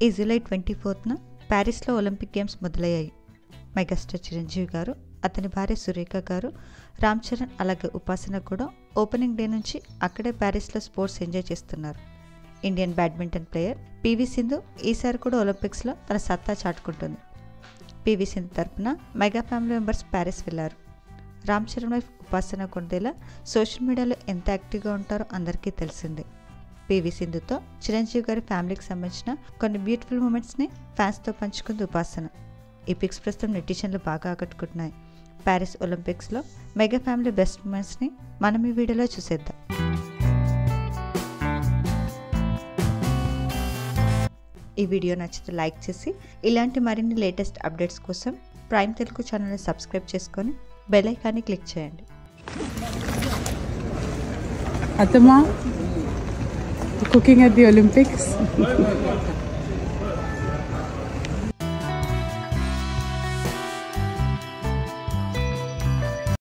ఈ July 24న ప్యారిస్లో Olympic games మొదలయ్యాయి. Megastar Chiranjeevi గారు, అతని భార్య సురేఖ గారు, రామ్ చరణ్ అలాగే ఉపాసన కూడా ఓపెనింగ్ డే నుంచి అక్కడే ప్యారిస్లో స్పోర్ట్స్ ఎంజాయ్ చేస్తున్నారు. Indian badminton player PV Sindhu ఈసారి కూడా ఒలింపిక్స్లో తన సత్తా చాటుకుంటుంది. పివి సింధు తరపున మెగా ఫ్యామిలీ మెంబర్స్ ప్యారిస్ వెళ్లారు. రామ్ చరణ్ వైఫ్ ఉపాసన కొండేలా సోషల్ మీడియాలో ఎంత యాక్టివ్గా ఉంటారో అందరికీ తెలిసిందే. పివి సింధుతో చిరంజీవి గారి ఫ్యామిలీకి సంబంధించిన కొన్ని బ్యూటిఫుల్ మూమెంట్స్ని ఫ్యాన్స్తో పంచుకుంది ఉపాసన. ఈ పిక్స్ ప్రస్తుతం నెటిజన్లు బాగా ఆకట్టుకుంటున్నాయి. ప్యారిస్ ఒలింపిక్స్లో మెగా ఫ్యామిలీ బెస్ట్ మూమెంట్స్ని మనం ఈ వీడియోలో చూసేద్దాం. ఈ వీడియో నచ్చితే లైక్ చేసి ఇలాంటి మరిన్ని లేటెస్ట్ అప్డేట్స్ కోసం ప్రైమ్ తెలుగు ఛానల్ని సబ్స్క్రైబ్ చేసుకొని బెల్ ఐకాన్ని క్లిక్ చేయండి. Atama, cooking at the Olympics.